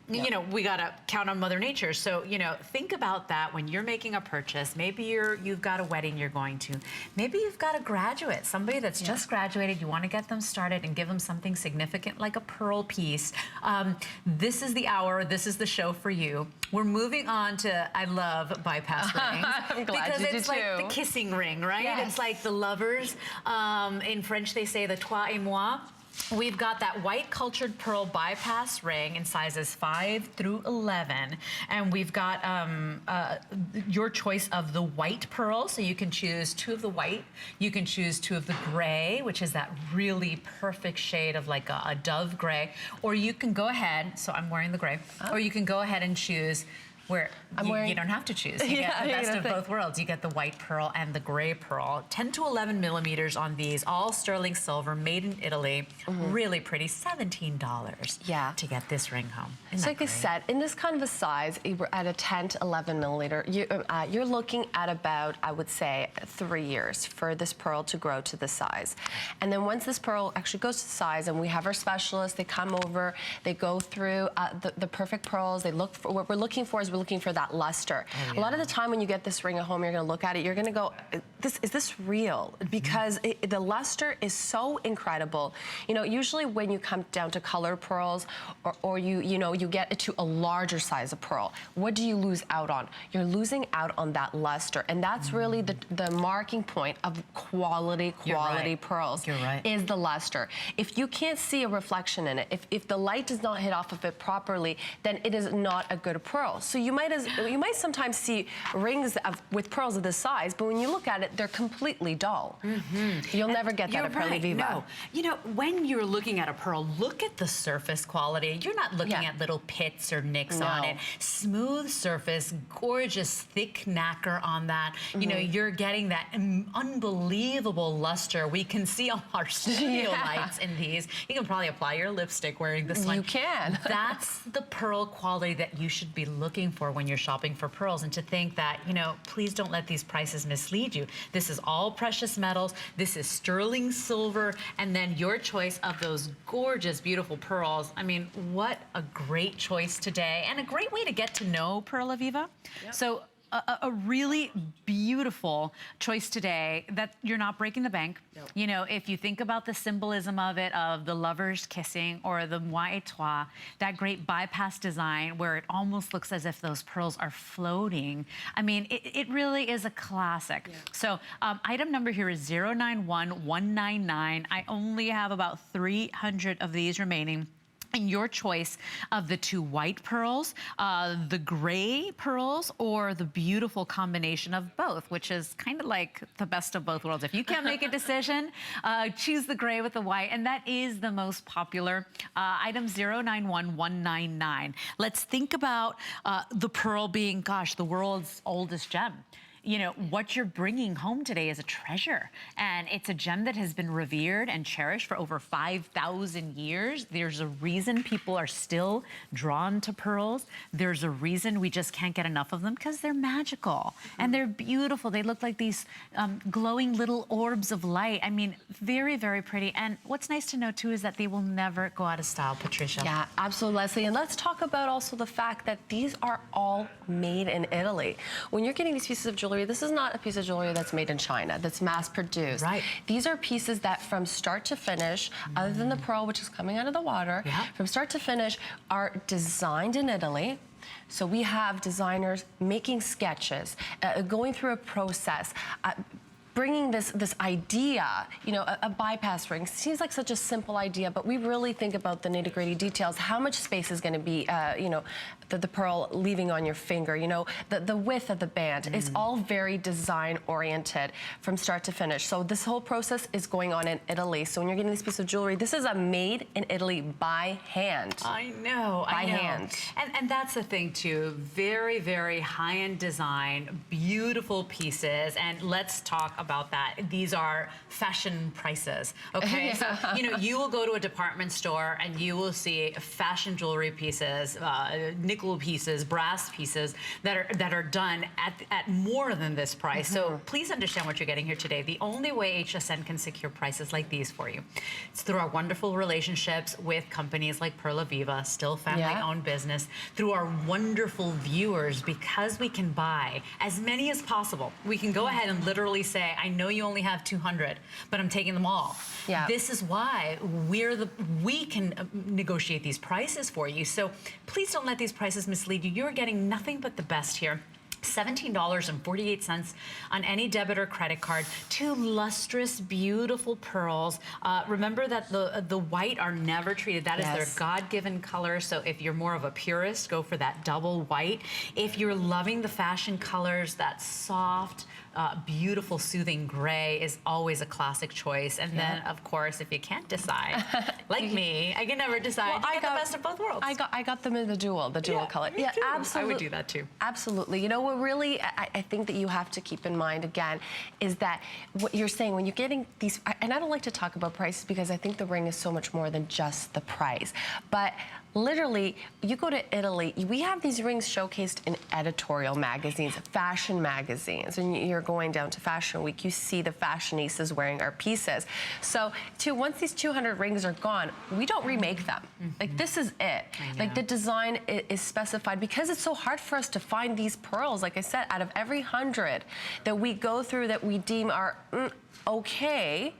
you know, we gotta count on Mother Nature. So, you know, think about that when you're making a purchase. Maybe you've got a wedding you're going to. Maybe you've got a graduate, somebody that's just graduated. You want to get them started and give them something significant like a pearl piece. This is the hour. This is the show for you. We're moving on to, I love bypass rings. I'm glad because you do it's like too. the kissing ring, right? Yes. It's like the lovers. In French, they say the toi et moi. We've got that white cultured pearl bypass ring in sizes 5 through 11. And we've got your choice of the white pearl. So you can choose 2 of the white. You can choose 2 of the gray, which is that really perfect shade of like a dove gray. Or you can go ahead, so I'm wearing the gray, or you can go ahead and choose where you don't have to choose. You get the best of both worlds. You get the white pearl and the gray pearl. 10 to 11 millimeters on these, all sterling silver, made in Italy. Really pretty, $17 to get this ring home. So like I said, in this kind of a size, we're at a 10 to 11 millimeter, you're looking at about, I would say, 3 years for this pearl to grow to this size. And then once this pearl actually goes to size, and we have our specialists, they come over, they go through the perfect pearls, they look for, what we're looking for is we're looking for that luster. A lot of the time when you get this ring at home, you're gonna look at it, you're gonna go, is this real? Because the luster is so incredible. You know, usually when you come down to colored pearls, or you get it to a larger size of pearl, what do you lose out on? You're losing out on that luster, and that's really the marking point of quality pearls. Is the luster. If you can't see a reflection in it, if the light does not hit off of it properly, then it is not a good pearl. So you might sometimes see rings with pearls of this size, but when you look at it, they're completely dull. You'll never get that at Perlaviva. No. You know, when you're looking at a pearl, look at the surface quality. You're not looking at little pits or nicks on it. Smooth surface, gorgeous thick nacre on that. You know, you're getting that unbelievable luster. We can see all our studio lights in these. You can probably apply your lipstick wearing this one. You can. That's the pearl quality that you should be looking for when you're shopping for pearls. And to think that, you know, please don't let these prices mislead you. This is all precious metals. This is sterling silver. And then your choice of those gorgeous, beautiful pearls. I mean, what a great choice today, and a great way to get to know Perlaviva. So a really beautiful choice today that you're not breaking the bank. You know, if you think about the symbolism of it, of the lovers kissing, or the moi et toi, that great bypass design where it almost looks as if those pearls are floating. I mean, it really is a classic. So item number here is 091199. I only have about 300 of these remaining. And your choice of the 2 white pearls, the gray pearls, or the beautiful combination of both, which is kind of like the best of both worlds. If you can't make a decision, choose the gray with the white, and that is the most popular. Item 091199. Let's think about the pearl being, gosh, the world's oldest gem. You know, what you're bringing home today is a treasure, and it's a gem that has been revered and cherished for over 5,000 years. There's a reason people are still drawn to pearls. There's a reason we just can't get enough of them, because they're magical and they're beautiful. They look like these glowing little orbs of light. I mean, very, very pretty. And what's nice to know too is that they will never go out of style, Patricia. Yeah, absolutely, Leslie. And let's talk about also the fact that these are all made in Italy. When you're getting these pieces of jewelry, this is not a piece of jewelry that's made in China, that's mass produced. These are pieces that from start to finish, other than the pearl, which is coming out of the water, from start to finish are designed in Italy. So we have designers making sketches, going through a process, bringing this idea, you know, a bypass ring seems like such a simple idea, but we really think about the nitty-gritty details. How much space is going to be, you know, the pearl leaving on your finger, you know, the width of the band. It's all very design-oriented from start to finish. So this whole process is going on in Italy. So when you're getting this piece of jewelry, this is a made in Italy by hand. I know, by hand. And that's the thing too. Very, very high-end design, beautiful pieces. And let's talk about about that. These are fashion prices, okay? So, you know, you will go to a department store and you will see fashion jewelry pieces, nickel pieces, brass pieces that are done at more than this price. So please understand what you're getting here today. The only way HSN can secure prices like these for you, it's through our wonderful relationships with companies like Perlaviva, still family-owned business, through our wonderful viewers, because we can buy as many as possible. We can go ahead and literally say, I know you only have 200, but I'm taking them all. Yeah. This is why we can negotiate these prices for you. So please don't let these prices mislead you. You're getting nothing but the best here. $17.48 on any debit or credit card. Two lustrous, beautiful pearls. Remember that the white are never treated. That is their God-given color. So if you're more of a purist, go for that double white. If you're loving the fashion colors, that soft, beautiful, soothing gray is always a classic choice. And then, of course, if you can't decide, like me, I can never decide. Well, I got the best of both worlds. I got them in the dual color. Me too. Absolutely. I would do that too. Absolutely. You know what really I think that you have to keep in mind again is that what you're saying when you're getting these, and I don't like to talk about prices because I think the ring is so much more than just the price. But literally, you go to Italy, we have these rings showcased in editorial magazines, fashion magazines, and you're going down to Fashion Week, you see the fashionistas wearing our pieces. So, once these 200 rings are gone, we don't remake them. Like, this is it. Like, the design is specified because it's so hard for us to find these pearls. Like I said, out of every 100 that we go through that we deem are okay,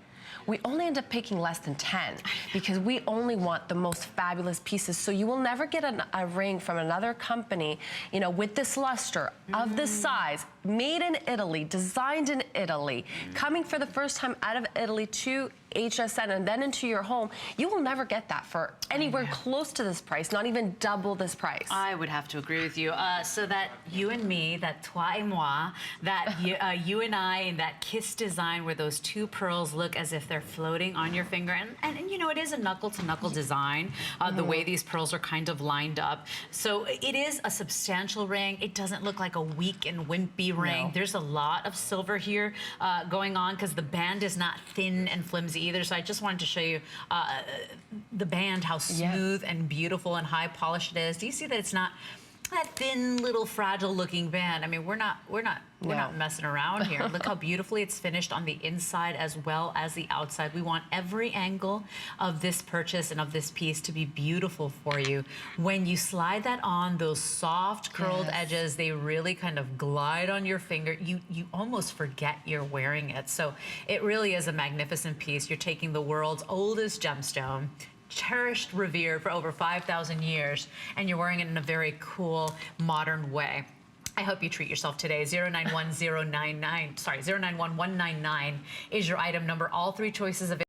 we only end up picking less than 10 because we only want the most fabulous pieces. So you will never get a ring from another company, you know, with this luster, of this size, made in Italy, designed in Italy, coming for the first time out of Italy to HSN and then into your home. You will never get that for anywhere close to this price, not even double this price. I would have to agree with you. So that you and me, that toi et moi, that you and I, and that kiss design where those two pearls look as if they're floating on your finger. And you know, it is a knuckle-to-knuckle design, the way these pearls are kind of lined up. So it is a substantial ring. It doesn't look like a weak and wimpy ring. There's a lot of silver here going on because the band is not thin and flimsy either. So I just wanted to show you the band, how smooth and beautiful and high polished it is. Do you see that it's not that thin little fragile looking band? I mean, we're not messing around here. Look how beautifully it's finished on the inside as well as the outside. We want every angle of this purchase and of this piece to be beautiful for you. When you slide that on, those soft curled edges, they really kind of glide on your finger. You almost forget you're wearing it. So it really is a magnificent piece. You're taking the world's oldest gemstone, cherished, revered for over 5,000 years, and you're wearing it in a very cool, modern way. I hope you treat yourself today. 091099, sorry, 091199 is your item number. All three choices available.